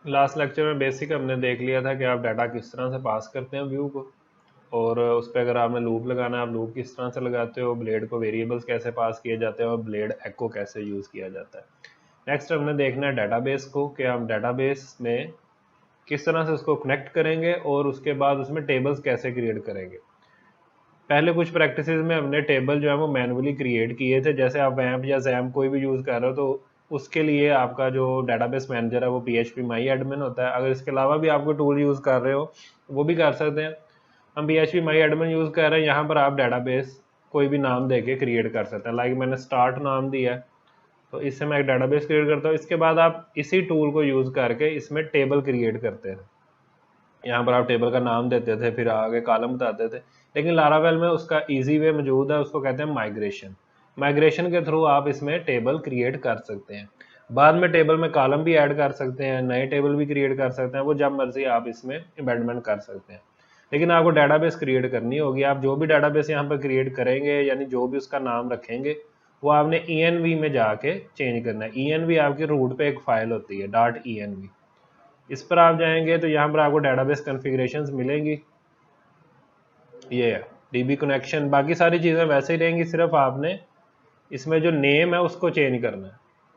Last lecture में basic हमने देख लिया था कि आप डाटा किस तरह से पास करते हैं व्यू को, और उस पर अगर आपने लूप लगाना है आप लूप किस तरह से लगाते हो, ब्लेड को वेरिएबल्स कैसे पास किए जाते हैं और ब्लेड एको कैसे यूज़ किया जाता है। नेक्स्ट हमने देखना है डाटाबेस को, कि हम डाटाबेस में किस तरह से उसको कनेक्ट करेंगे और उसके बाद उसमें टेबल्स कैसे क्रिएट करेंगे। पहले कुछ प्रैक्टिसेस में हमने टेबल जो है वो मैनुअली क्रिएट किए थे, जैसे आप वैम्प या जैम्प कोई भी यूज़ कर रहे हो तो उसके लिए आपका जो डाटाबेस मैनेजर है वो PHP माई एडमिन होता है। अगर इसके अलावा भी आपको टूल यूज़ कर रहे हो वो भी कर सकते हैं। हम PHP माई एडमिन यूज़ कर रहे हैं, यहाँ पर आप डाटाबेस कोई भी नाम दे के क्रिएट कर सकते हैं। लाइक मैंने स्टार्ट नाम दिया है तो इससे मैं एक डाटाबेस क्रिएट करता हूँ। इसके बाद आप इसी टूल को यूज़ करके इसमें टेबल क्रिएट करते हैं। यहाँ पर आप टेबल का नाम देते थे, फिर आगे कॉलम बताते थे, लेकिन लारावेल में उसका इजी वे मौजूद है, उसको कहते हैं माइग्रेशन। माइग्रेशन के थ्रू आप इसमें टेबल क्रिएट कर सकते हैं। बाद में टेबल में कॉलम भी ऐड कर सकते हैं, नए टेबल भी क्रिएट कर सकते हैं, वो जब मर्जी आप इसमें एम्बेडमेंट कर सकते हैं। लेकिन आपको डाटाबेस क्रिएट करनी होगी। आप जो भी डाटाबेस यहाँ पर क्रिएट करेंगे यानी जो भी उसका नाम रखेंगे वो आपने env में जाके चेंज करना है। env आपकी रूट पे एक फाइल होती है .env, इस पर आप जाएंगे तो यहाँ पर आपको डाटाबेस कॉन्फ़िगरेशंस मिलेंगी। ये है DB कनेक्शन, बाकी सारी चीज़ें वैसे ही रहेंगी, सिर्फ आपने इसमें जो नेम है उसको चेंज करना है।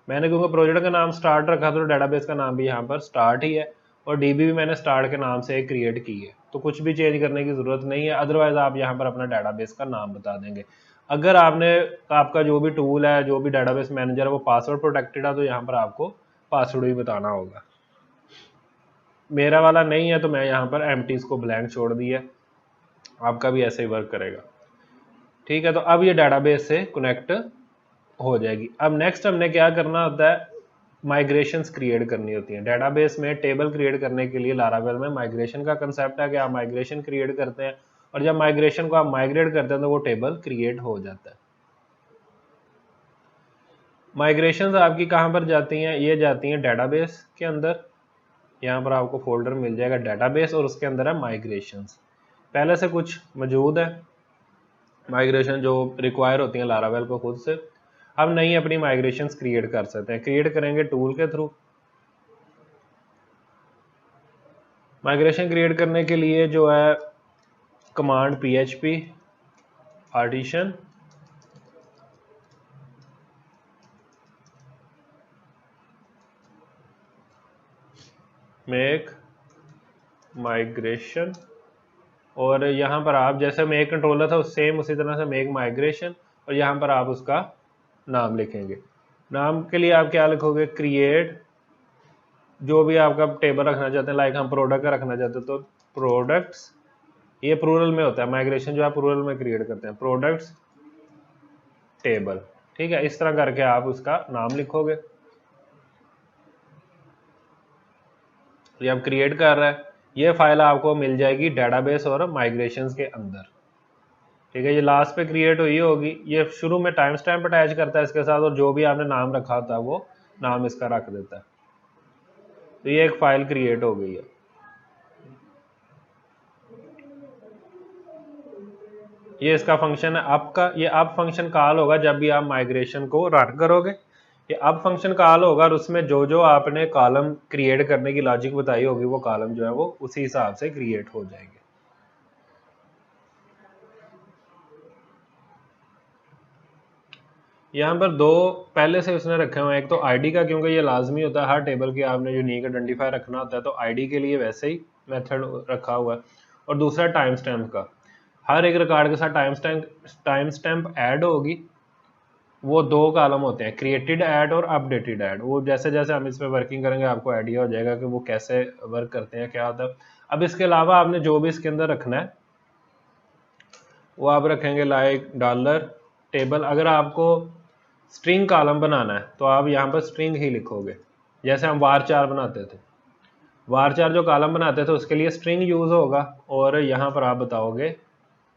मैंने क्योंकि प्रोजेक्ट का नाम स्टार्ट रखा तो डाटाबेस का नाम भी यहाँ पर स्टार्ट ही है, और DB भी मैंने स्टार्ट के नाम से क्रिएट की है, तो कुछ भी चेंज करने की ज़रूरत नहीं है। अदरवाइज़ आप यहाँ पर अपना डाटाबेस का नाम बता देंगे। अगर आपका जो भी टूल है, जो भी डाटाबेस मैनेजर है वो पासवर्ड प्रोटेक्टेड है तो यहाँ पर आपको पासवर्ड भी बताना होगा। मेरा वाला नहीं है तो मैं यहाँ पर एम्प्टी को ब्लैंक छोड़ दिया, आपका भी ऐसे ही वर्क करेगा। ठीक है, तो अब ये डाटाबेस से कनेक्ट हो जाएगी। अब नेक्स्ट हमने क्या करना होता है, माइग्रेशंस क्रिएट करनी होती हैं। डाटाबेस में टेबल क्रिएट करने के लिए लारावेल में माइग्रेशन का कंसेप्ट है कि आप माइग्रेशन क्रिएट करते हैं, और जब माइग्रेशन को आप माइग्रेट करते हैं तो वो टेबल क्रिएट हो जाता है। माइग्रेशंस आपकी कहाँ पर जाती हैं, ये जाती हैं डाटाबेस के अंदर। यहाँ पर आपको फोल्डर मिल जाएगा डाटाबेस और उसके अंदर है माइग्रेशंस। पहले से कुछ मौजूद है माइग्रेशन जो रिक्वायर होती हैं लारावेल को खुद से। हम नई अपनी माइग्रेशंस क्रिएट कर सकते हैं, क्रिएट करेंगे टूल के थ्रू। माइग्रेशन क्रिएट करने के लिए जो है command PHP partition make migration, और यहाँ पर आप जैसे मेक कंट्रोलर था सेम उसी तरह से मेक माइग्रेशन, और यहाँ पर आप उसका नाम लिखेंगे। नाम के लिए आप क्या लिखोगे, क्रिएट जो भी आपका टेबल रखना चाहते हैं। लाइक हम प्रोडक्ट का रखना चाहते हैं तो प्रोडक्ट्स, ये प्लूरल में होता है, माइग्रेशन जो है प्लूरल में क्रिएट करते हैं, प्रोडक्ट्स टेबल। ठीक है, इस तरह करके आप उसका नाम लिखोगे। ये अब क्रिएट कर रहा है, ये फाइल आपको मिल जाएगी डाटाबेस और माइग्रेशंस के अंदर। ठीक है, ये लास्ट पे क्रिएट हुई होगी। ये शुरू में टाइम स्टैम्प अटैच करता है इसके साथ, और जो भी आपने नाम रखा होता है वो नाम इसका रख देता है। तो ये एक फाइल क्रिएट हो गई है। ये इसका फंक्शन है अप का। ये अप फंक्शन कॉल होगा जब भी आप माइग्रेशन को रन करोगे। ये अप फंक्शन कॉल होगा और उसमें जो जो आपने कॉलम क्रिएट करने की लॉजिक बताई होगी वो कॉलम जो है वो उसी हिसाब से क्रिएट हो जाएंगे। यहाँ पर दो पहले से उसने रखे हुए हैं, एक तो आईडी का, क्योंकि ये लाजमी होता है हर टेबल की आपने यूनिक आइडेंटिफायर रखना होता है, तो आईडी के लिए वैसे ही मेथड रखा हुआ है। और दूसरा टाइम स्टैम्प का, हर एक रिकॉर्ड के साथ टाइम स्टैम्प ऐड होगी। वो दो कॉलम होते हैं, क्रिएटेड ऐड और अपडेटेड ऐड। वो जैसे जैसे हम इस पर वर्किंग करेंगे आपको आइडिया हो जाएगा कि वो कैसे वर्क करते हैं, क्या होता है। अब इसके अलावा आपने जो भी इसके अंदर रखना है वो आप रखेंगे, लाइक डॉलर टेबल। अगर आपको स्ट्रिंग कॉलम बनाना है तो आप यहाँ पर स्ट्रिंग ही लिखोगे, जैसे हम varchar बनाते थे। varchar जो कॉलम बनाते थे उसके लिए स्ट्रिंग यूज़ होगा, और यहाँ पर आप बताओगे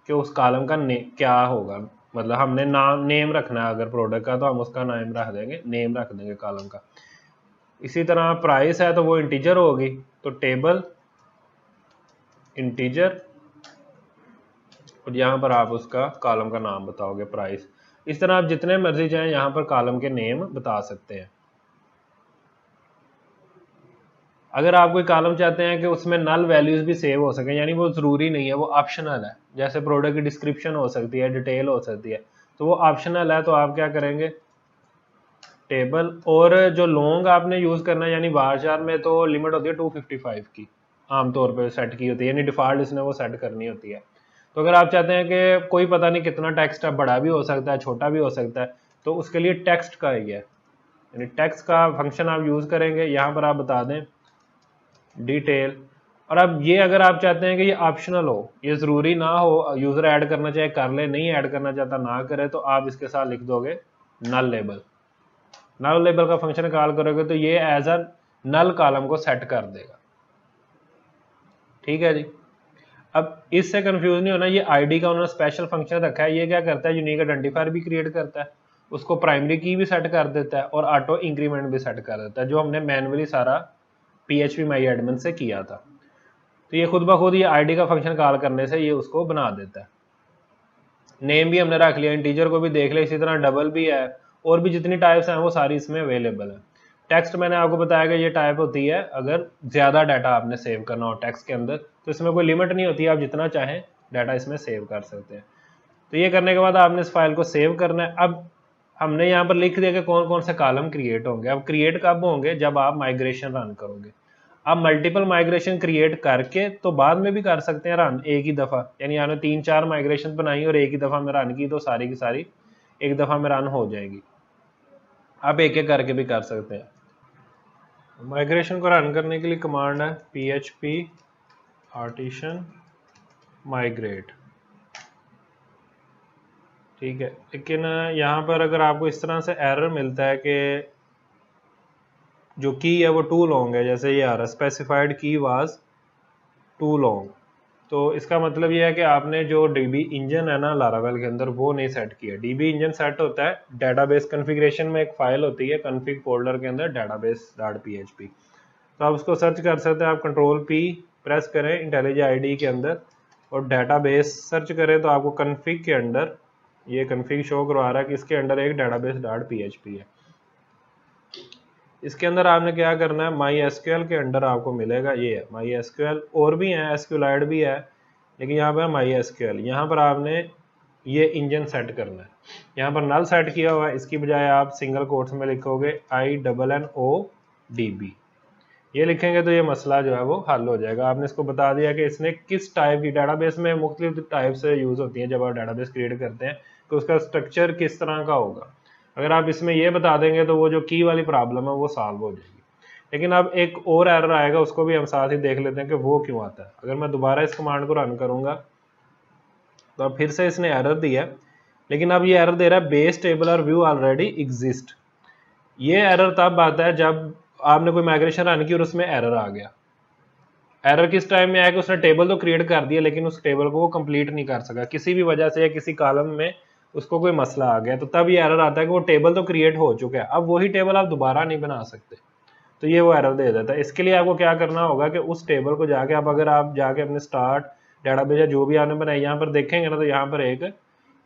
कि उस कॉलम का क्या होगा। मतलब हमने नेम रखना है अगर प्रोडक्ट का, तो हम उसका नेम रख देंगे कॉलम का। इसी तरह प्राइस है तो वो इंटीजर होगी, तो टेबल इंटीजर, और यहाँ पर आप उसका कॉलम का नाम बताओगे प्राइस। इस तरह आप जितने मर्जी चाहें यहाँ पर कॉलम के नेम बता सकते हैं। अगर आप कोई कॉलम चाहते हैं कि उसमें नल वैल्यूज भी सेव हो सके, यानी वो ज़रूरी नहीं है, वो ऑप्शनल है, जैसे प्रोडक्ट की डिस्क्रिप्शन हो सकती है, डिटेल हो सकती है, तो वो ऑप्शनल है, तो आप क्या करेंगे टेबल। और जो लॉन्ग आपने यूज़ करना है, यानी वारचार में तो लिमिट होती है 255 की आमतौर पर सेट की होती है, यानी डिफ़ॉल्ट इसने वो सेट करनी होती है। तो अगर आप चाहते हैं कि कोई पता नहीं कितना टेक्स्ट है, बड़ा भी हो सकता है छोटा भी हो सकता है, तो उसके लिए टेक्स्ट का ही है, यानी टेक्स्ट का फंक्शन आप यूज़ करेंगे। यहाँ पर आप बता दें डिटेल। और अब ये अगर आप चाहते हैं कि ये ऑप्शनल हो, ये ज़रूरी ना हो, यूज़र ऐड करना चाहे कर ले, नहीं ऐड करना चाहता ना करे, तो आप इसके साथ लिख दोगे नल लेबल। नल लेबल का फंक्शन कॉल करोगे तो ये एज अ नल कॉलम को सेट कर देगा। ठीक है जी। अब इससे कंफ्यूज नहीं होना, ये आईडी का उन्होंने स्पेशल फंक्शन रखा है। ये क्या करता है, यूनिक आइडेंटिफायर भी क्रिएट करता है, उसको प्राइमरी की भी सेट कर देता है और ऑटो इंक्रीमेंट भी सेट कर देता है, जो हमने मैनुअली सारा PHP माई एडमिन से किया था। तो ये खुद ब खुद ये आईडी का फंक्शन कॉल करने से ये उसको बना देता है। नेम भी हमने रख लिया, इंटीजर को भी देख लिया, इसी तरह डबल भी है, और भी जितनी टाइप्स हैं वो सारी इसमें अवेलेबल है। टेक्स्ट मैंने आपको बताया कि ये टाइप होती है अगर ज़्यादा डाटा आपने सेव करना हो टेक्स्ट के अंदर, तो इसमें कोई लिमिट नहीं होती, आप जितना चाहें डाटा इसमें सेव कर सकते हैं। तो ये करने के बाद आपने इस फाइल को सेव करना है। अब हमने यहाँ पर लिख दिया कि कौन कौन से कॉलम क्रिएट होंगे। अब क्रिएट कब होंगे, जब आप माइग्रेशन रन करोगे। आप मल्टीपल माइग्रेशन क्रिएट करके तो बाद में भी कर सकते हैं रन एक ही दफ़ा, यानी आपने 3-4 माइग्रेशन बनाई और एक ही दफ़ा में रन की, तो सारी की सारी एक दफ़ा में रन हो जाएगी। आप एक एक करके भी कर सकते हैं। माइग्रेशन को रन करने के लिए कमांड है PHP आर्टिशन माइग्रेट। ठीक है, लेकिन यहाँ पर अगर आपको इस तरह से एरर मिलता है कि जो की है वो टू लॉन्ग है, जैसे ये आ रहा है स्पेसिफाइड की वाज टू लॉन्ग, तो इसका मतलब ये है कि आपने जो DB इंजन है ना लारावेल के अंदर वो नहीं सेट किया। DB इंजन सेट होता है डेटाबेस कॉन्फ़िगरेशन में, एक फाइल होती है config फोल्डर के अंदर database.php, तो आप उसको सर्च कर सकते हैं। आप Ctrl+P प्रेस करें इंटेलिजेंट आईडी के अंदर और डेटाबेस सर्च करें, तो आपको config के अंदर ये config शो करवा रहा है कि इसके अंदर एक database.php है। इसके अंदर आपने क्या करना है, MySQL के अंडर आपको मिलेगा, ये है MySQL, और भी है SQLite भी है, लेकिन यहाँ पर MySQL। यहाँ पर आपने ये इंजन सेट करना है। यहाँ पर नल सेट किया हुआ है, इसकी बजाय आप सिंगल कोट्स में लिखोगे INNODB, ये लिखेंगे तो ये मसला जो है वो हल हो जाएगा। आपने इसको बता दिया कि इसने किस टाइप की, डाटाबेस में मुख्तलिफ टाइप से यूज़ होती हैं जब आप डाटाबेस क्रिएट करते हैं, तो उसका स्ट्रक्चर किस तरह का होगा। अगर आप इसमें ये बता देंगे तो वो जो की वाली प्रॉब्लम है वो सॉल्व हो जाएगी। लेकिन अब एक और एरर आएगा, उसको भी हम साथ ही देख लेते हैं कि वो क्यों आता है। अगर मैं दोबारा इस कमांड को रन करूँगा तो अब फिर से इसने एरर दिया, लेकिन अब ये एरर दे रहा है बेस टेबल और व्यू ऑलरेडी एग्जिस्ट। ये एरर तब आता है जब आपने कोई माइग्रेशन रन की और उसमें एरर आ गया। एरर किस टाइम में आया कि उसने टेबल तो क्रिएट कर दिया, लेकिन उस टेबल को वो कंप्लीट नहीं कर सका किसी भी वजह से, या किसी कॉलम में उसको कोई मसला आ गया, तो तब ये एरर आता है कि वो टेबल तो क्रिएट हो चुका है, अब वही टेबल आप दोबारा नहीं बना सकते, तो ये वो एरर दे देता है। इसके लिए आपको क्या करना होगा कि उस टेबल को जाके अगर आप जाके अपने स्टार्ट डेटाबेस या जो भी आपने बनाई यहाँ पर देखेंगे ना, तो यहाँ पर एक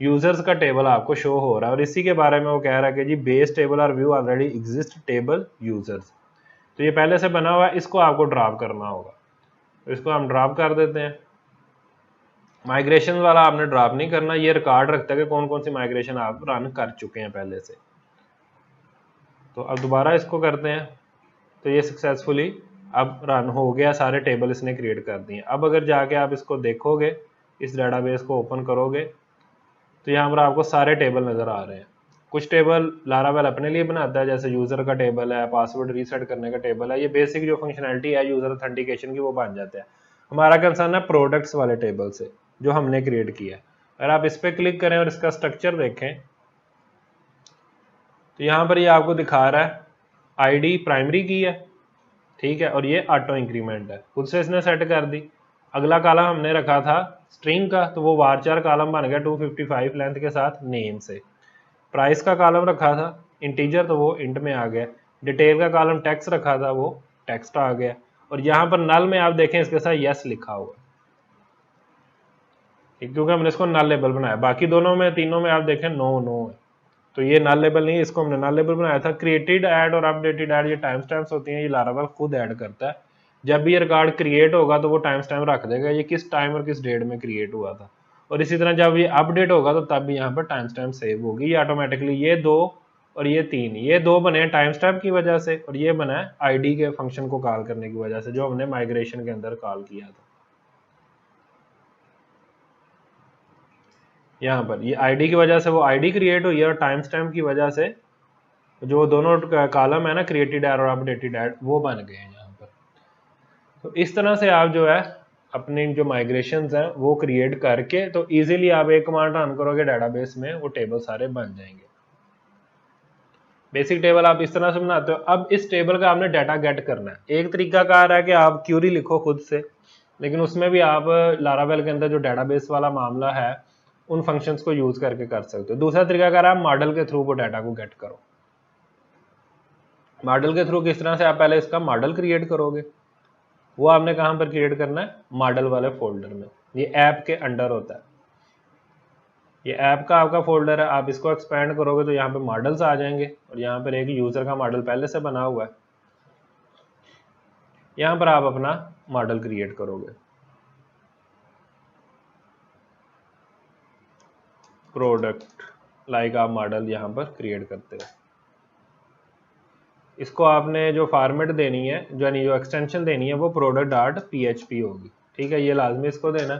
यूजर्स का टेबल आपको शो हो रहा है, और इसी के बारे में वो कह रहा है कि जी बेस टेबल और view already exist table users. तो ये पहले से बना हुआ है, इसको आपको ड्रॉप करना होगा, तो इसको हम ड्रॉप कर देते हैं। माइग्रेशन वाला आपने ड्रॉप नहीं करना, ये रिकॉर्ड रखता है कि कौन कौन सी माइग्रेशन आप रन कर चुके हैं पहले से। तो अब दोबारा इसको करते हैं, तो ये सक्सेसफुली अब रन हो गया, सारे टेबल इसने क्रिएट कर दिए। अब अगर जाके आप इसको देखोगे, इस डेटाबेस को ओपन करोगे, तो यहाँ पर आपको सारे टेबल नज़र आ रहे हैं। कुछ टेबल लारावेल अपने लिए बनाता है, जैसे यूज़र का टेबल है, पासवर्ड रीसेट करने का टेबल है, ये बेसिक जो फंक्शनैलिटी है यूज़र ऑथेंटिकेशन की वो बन जाते हैं। हमारा कंसर्न है प्रोडक्ट्स वाले टेबल से जो हमने क्रिएट किया है। अगर आप इस पर क्लिक करें और इसका स्ट्रक्चर देखें, तो यहाँ पर ये आपको दिखा रहा है आईडी प्राइमरी की है, ठीक है, और ये ऑटो इंक्रीमेंट है, खुद से इसने सेट कर दी। अगला कॉलम हमने रखा था स्ट्रिंग का, तो वो वारचार कॉलम बन गया 255 लेंथ के साथ नेम से। प्राइस का कॉलम रखा था इंटीजर, तो वो इंट में आ गया। डिटेल का कॉलम टेक्स्ट रखा था, वो टेक्स्ट आ गया। और यहाँ पर नल में आप देखें इसके साथ यस लिखा हुआ है, क्योंकि हमने इसको नल लेबल बनाया। बाकी दोनों में, तीनों में आप देखें नो नो है, तो ये नल लेबल नहीं, इसको हमने नल लेबल बनाया था। क्रिएटेड ऐड और अपडेटेड ऐड ये टाइम स्टैम्प्स होती हैं, ये लारावेल खुद ऐड करता है, जब भी ये रिकॉर्ड क्रिएट होगा तो वो टाइम स्टैम्प रख देगा ये किस टाइम और किस डेट में क्रिएट हुआ था। और इसी तरह जब ये अपडेट होगा तो तब भी यहाँ पर टाइम स्टैम्प सेव होगी। ये ऑटोमेटिकली ये 2 और ये 3, ये 2 बने टाइम स्टैम्प की वजह से, और ये बना है आईडी के फंक्शन को कॉल करने की वजह से जो हमने माइग्रेशन के अंदर कॉल किया था। यहाँ पर ये आईडी की वजह से वो आईडी क्रिएट हुई है और टाइम स्टैम्प की वजह से जो दोनों कॉलम है ना, क्रिएटेड ऐड और अपडेटेड ऐड, वो बन गए हैं यहाँ पर। तो इस तरह से आप जो है अपनी जो माइग्रेशंस हैं वो क्रिएट करके तो इजीली आप एक कमांड रन करोगे डेटाबेस में, वो टेबल सारे बन जाएंगे। बेसिक टेबल आप इस तरह से बनाते हो। अब इस टेबल का आपने डाटा गेट करना है। एक तरीका कार है कि आप क्यूरी लिखो खुद से, लेकिन उसमें भी आप लारावेल के अंदर जो डेटाबेस वाला मामला है उन फंक्शंस को यूज करके कर सकते हो। दूसरा तरीका कार आप मॉडल के थ्रू वो डाटा को गेट करो। मॉडल के थ्रू किस तरह से, आप पहले इसका मॉडल क्रिएट करोगे। वो आपने कहां पर क्रिएट करना है, मॉडल वाले फोल्डर में। ये ऐप के अंडर होता है, ये ऐप का आपका फोल्डर है। आप इसको एक्सपेंड करोगे तो यहाँ पे मॉडल्स आ जाएंगे और यहाँ पर एक यूजर का मॉडल पहले से बना हुआ है। यहाँ पर आप अपना मॉडल क्रिएट करोगे, प्रोडक्ट लाइक आप मॉडल यहाँ पर क्रिएट करते हो। इसको आपने जो फॉर्मेट देनी है, जो एक्सटेंशन देनी है, वो product.php होगी। ठीक है, ये लाजमी इसको देना।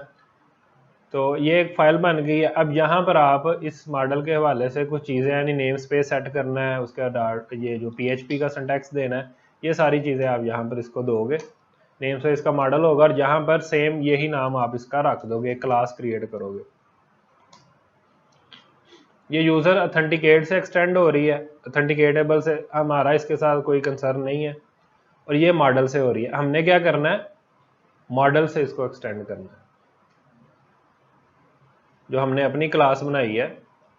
तो ये एक फाइल बन गई है। अब यहाँ पर आप इस मॉडल के हवाले से कुछ चीज़ें यानी नेम स्पेस सेट करना है, उसका डाट ये जो PHP का सिंटैक्स देना है, ये सारी चीज़ें आप यहाँ पर इसको दोगे। नेम स्पेस का मॉडल होगा और यहाँ पर सेम यही नाम आप इसका रख दोगे, क्लास क्रिएट करोगे। ये यूज़र अथेंटिकेट से एक्सटेंड हो रही है, अथेंटिकेटेबल से हमारा इसके साथ कोई कंसर्न नहीं है, और ये मॉडल से हो रही है। हमने क्या करना है, मॉडल से इसको एक्सटेंड करना है। जो हमने अपनी क्लास बनाई है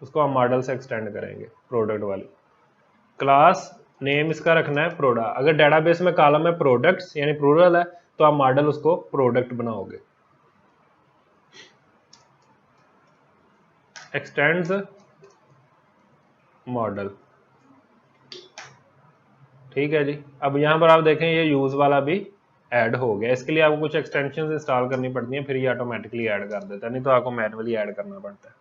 उसको हम मॉडल से एक्सटेंड करेंगे। प्रोडक्ट वाली क्लास नेम इसका रखना है प्रोडक्ट। अगर डेटाबेस में कॉलम है प्रोडक्ट्स यानी प्लूरल है तो आप मॉडल उसको प्रोडक्ट बनाओगे। एक्सटेंड्स मॉडल, ठीक है जी। अब यहाँ पर आप देखें ये यूज वाला भी ऐड हो गया। इसके लिए आपको कुछ एक्सटेंशंस इंस्टॉल करनी पड़ती हैं, फिर ये ऑटोमेटिकली ऐड कर देता है, नहीं तो आपको मैनुअली ऐड करना पड़ता है।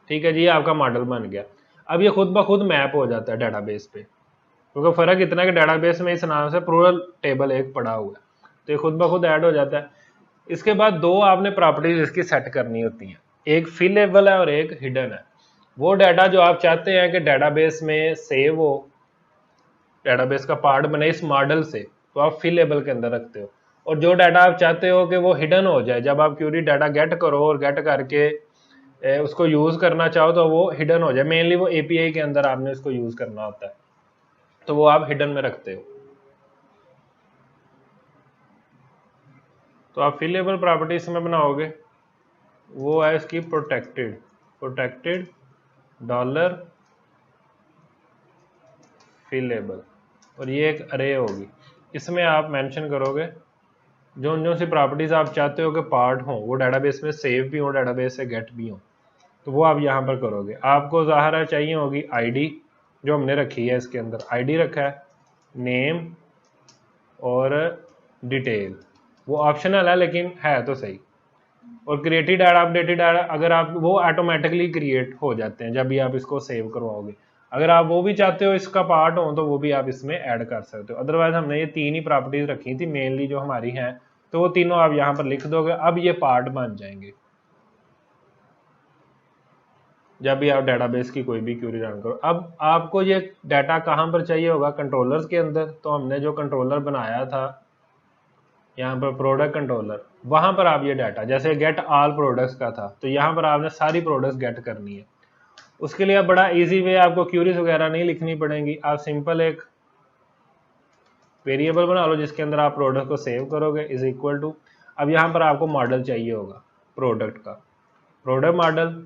ठीक है जी, ये आपका मॉडल बन गया। अब ये खुद ब खुद मैप हो जाता है डेटाबेस पे, क्योंकि फर्क इतना है कि डेटाबेस में इस नाम से प्लूरल टेबल एक पड़ा हुआ है, तो ये खुद ब खुद ऐड हो जाता है। इसके बाद दो आपने प्रॉपर्टीज इसकी सेट करनी होती हैं, एक फिलेबल है और एक हिडन है। वो डाटा जो आप चाहते हैं कि डेटाबेस में सेव हो, डेटाबेस का पार्ट बने इस मॉडल से, तो आप फिलेबल के अंदर रखते हो। और जो डाटा आप चाहते हो कि वो हिडन हो जाए, जब आप क्यूरी डाटा गेट करो और गेट करके उसको यूज करना चाहो तो वो हिडन हो जाए, मेनली वो एपीआई के अंदर आपने उसको यूज करना होता है, तो वो आप हिडन में रखते हो। तो आप फिलेबल प्रॉपर्टी इसमें बनाओगे, वो है इसकी प्रोटेक्टेड डॉलर फिलेबल, और ये एक अरे होगी। इसमें आप मेंशन करोगे जो सी प्रॉपर्टीज आप चाहते हो कि पार्ट हो, वो डेटाबेस में सेव भी हो, डेटाबेस से गेट भी हो, तो वो आप यहाँ पर करोगे। आपको ज़ाहिर है चाहिए होगी आईडी, जो हमने रखी है इसके अंदर आईडी रखा है, नेम और डिटेल, वो ऑप्शनल है लेकिन है तो सही। और क्रिएटेड ऐड अपडेटेड ऐड अगर आप वो ऑटोमेटिकली क्रिएट हो जाते हैं जब भी आप इसको सेव करवाओगे। अगर आप वो भी चाहते हो इसका पार्ट हो तो वो भी आप इसमें ऐड कर सकते हो। अदरवाइज हमने ये 3 ही प्रॉपर्टीज रखी थी मेनली जो हमारी हैं, तो वो तीनों आप यहाँ पर लिख दोगे। अब ये पार्ट बन जाएंगे जब भी आप डेटाबेस की कोई भी क्वेरी रन करो। अब आपको ये डाटा कहाँ पर चाहिए होगा, कंट्रोलर्स के अंदर। तो हमने जो कंट्रोलर बनाया था यहाँ पर प्रोडक्ट कंट्रोलर, वहां पर आप ये डाटा जैसे गेट ऑल प्रोडक्ट्स का था, तो यहाँ पर आपने सारी प्रोडक्ट्स गेट करनी है। उसके लिए अब बड़ा इजी वे, आपको क्यूरीज वगैरह नहीं लिखनी पड़ेंगी। आप सिंपल एक वेरिएबल बना लो जिसके अंदर आप प्रोडक्ट को सेव करोगे, इज इक्वल टू। अब यहाँ पर आपको मॉडल चाहिए होगा प्रोडक्ट का, प्रोडक्ट मॉडल।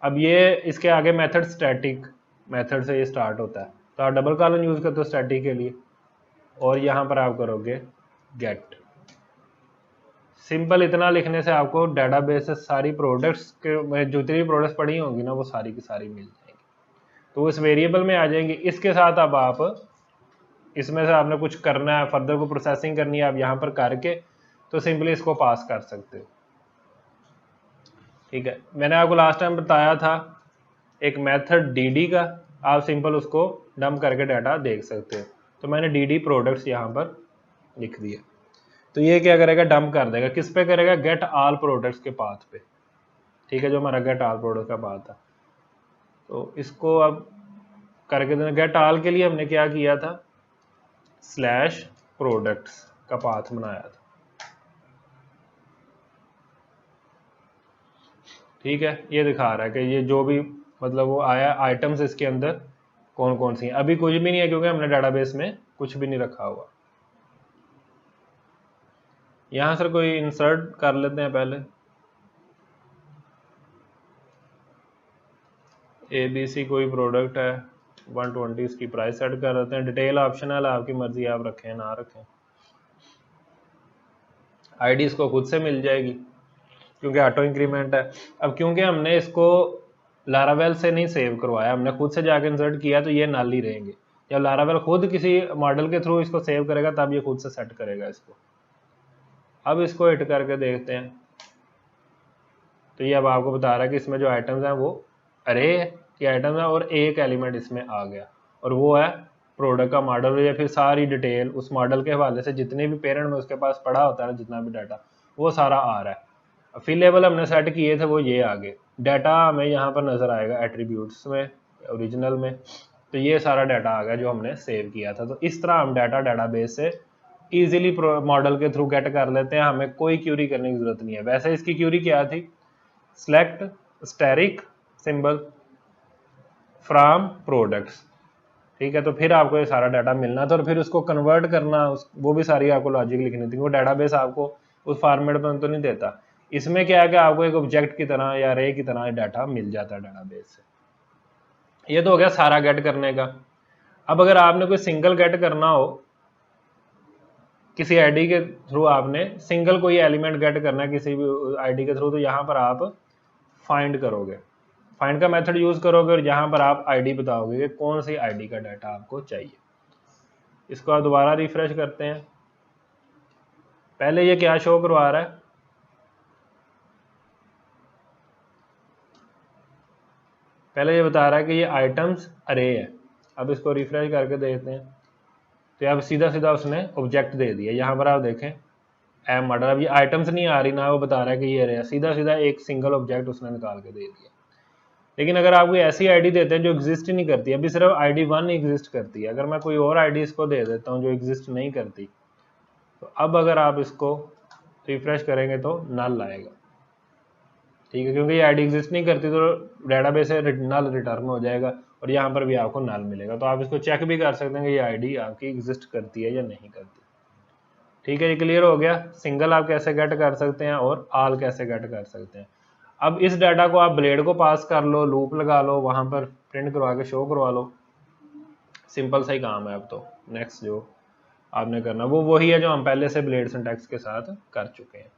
अब ये इसके आगे मेथड स्टैटिक मेथड से ये स्टार्ट होता है, तो आप डबल कॉलन यूज करते हो स्टैटिक के लिए, और यहाँ पर आप करोगे गेट। सिंपल इतना लिखने से आपको डेटाबेस से सारी प्रोडक्ट्स के जितनी प्रोडक्ट्स पड़ी होंगी ना वो सारी की सारी मिल जाएंगी, तो उस वेरिएबल में आ जाएंगी। इसके साथ अब आप इसमें से आपने कुछ करना है, फर्दर को प्रोसेसिंग करनी है, आप यहाँ पर करके तो सिंपली इसको पास कर सकते हो। ठीक है, मैंने आपको लास्ट टाइम बताया था एक मेथड dd का, आप सिंपल उसको डंप करके डाटा देख सकते हो। तो मैंने dd प्रोडक्ट्स यहाँ पर लिख दिया। तो ये क्या करेगा, डंप कर देगा, किस पे करेगा, गेट ऑल प्रोडक्ट्स के पाथ पे। ठीक है, जो हमारा गेट ऑल प्रोडक्ट का पाथ था, तो इसको अब करके देना। गेट ऑल के लिए हमने क्या किया था, स्लैश प्रोडक्ट्स का पाथ बनाया था। ठीक है, ये दिखा रहा है कि ये जो भी मतलब वो आया आइटम्स इसके अंदर कौन कौन सी हैं। अभी कुछ भी नहीं है क्योंकि हमने डाटाबेस में कुछ भी नहीं रखा हुआ। यहां सर कोई इंसर्ट कर लेते हैं पहले, ABC कोई प्रोडक्ट है 120, इसकी प्राइस सेट कर देते हैं। डिटेल ऑप्शनल, आपकी मर्जी, आप रखें ना रखें। आईडी इसको खुद से मिल जाएगी क्योंकि ऑटो इंक्रीमेंट है। अब क्योंकि हमने इसको लारावेल से नहीं सेव करवाया, हमने खुद से जाकर इंसर्ट किया, तो ये नल ही रहेंगे। जब लारावेल खुद किसी मॉडल के थ्रू इसको सेव करेगा तब ये खुद से सेट करेगा इसको। अब इसको हिट करके देखते हैं, तो ये अब आपको बता रहा है कि इसमें जो आइटम्स हैं वो अरे के आइटम्स हैं और एक एलिमेंट इसमें आ गया, और वो है प्रोडक्ट का मॉडल, या फिर सारी डिटेल उस मॉडल के हवाले से जितने भी पेरेंट में उसके पास पड़ा होता है, जितना भी डाटा वो सारा आ रहा है। फिल लेवल हमने सेट किए थे वो ये आगे, डाटा हमें यहाँ पर नजर आएगा एट्रीब्यूट्स में, ओरिजिनल में। तो ये सारा डाटा आ गया जो हमने सेव किया था। तो इस तरह हम डाटाबेस से इजीली मॉडल के थ्रू गेट कर लेते हैं, हमें कोई क्यूरी करने की जरूरत नहीं है। वैसे इसकी क्यूरी क्या थी, select static symbol from products. ठीक है, तो फिर आपको ये सारा डाटा मिलना था और फिर उसको कन्वर्ट करना, वो भी सारी आपको लॉजिक लिखनी थी। वो डाटाबेस आपको उस फॉर्मेट में तो नहीं देता। इसमें क्या है कि आपको एक ऑब्जेक्ट की तरह या रे की तरह डाटा मिल जाता है डाटाबेस से। ये तो हो गया सारा गेट करने का। अब अगर आपने कोई सिंगल गेट करना हो, किसी आईडी के थ्रू आपने सिंगल कोई एलिमेंट गेट करना है किसी भी आईडी के थ्रू, तो यहाँ पर आप फाइंड करोगे, फाइंड का मेथड यूज करोगे और यहाँ पर आप आईडी बताओगे कि कौन सी आईडी का डाटा आपको चाहिए। इसको आप दोबारा रिफ्रेश करते हैं। पहले ये क्या शो करवा रहा है, पहले ये बता रहा है कि ये आइटम्स अरे है। अब इसको रिफ्रेश करके देखते हैं, तो अब सीधा सीधा उसने ऑब्जेक्ट दे दिया। यहाँ पर आप देखें एम मॉडल, अब ये आइटम्स नहीं आ रही ना, वो बता रहा है कि ये अरे है, सीधा सीधा एक सिंगल ऑब्जेक्ट उसने निकाल के दे दिया। लेकिन अगर आप कोई ऐसी आईडी देते हैं जो एग्जिस्ट ही नहीं करती, अभी सिर्फ आईडी 1 एग्जिस्ट करती है, अगर मैं कोई और आईडी इसको दे देता हूँ जो एग्जिस्ट नहीं करती, तो अब अगर आप इसको रिफ्रेश करेंगे तो नल आएगा। ठीक है, क्योंकि ये आईडी एग्जिस्ट नहीं करती तो डेटाबेस से नल रिटर्न हो जाएगा और यहाँ पर भी आपको नल मिलेगा। तो आप इसको चेक भी कर सकते हैं कि ये आईडी आपकी एग्जिस्ट करती है या नहीं करती। ठीक है, ये क्लियर हो गया। सिंगल आप कैसे गेट कर सकते हैं और ऑल कैसे गेट कर सकते हैं। अब इस डाटा को आप ब्लेड को पास कर लो, लूप लगा लो, वहां पर प्रिंट करवा के शो करवा लो, सिंपल सा ही काम है। अब तो नेक्स्ट जो आपने करना वो वही है जो हम पहले से ब्लेड सिंटैक्स के साथ कर चुके हैं।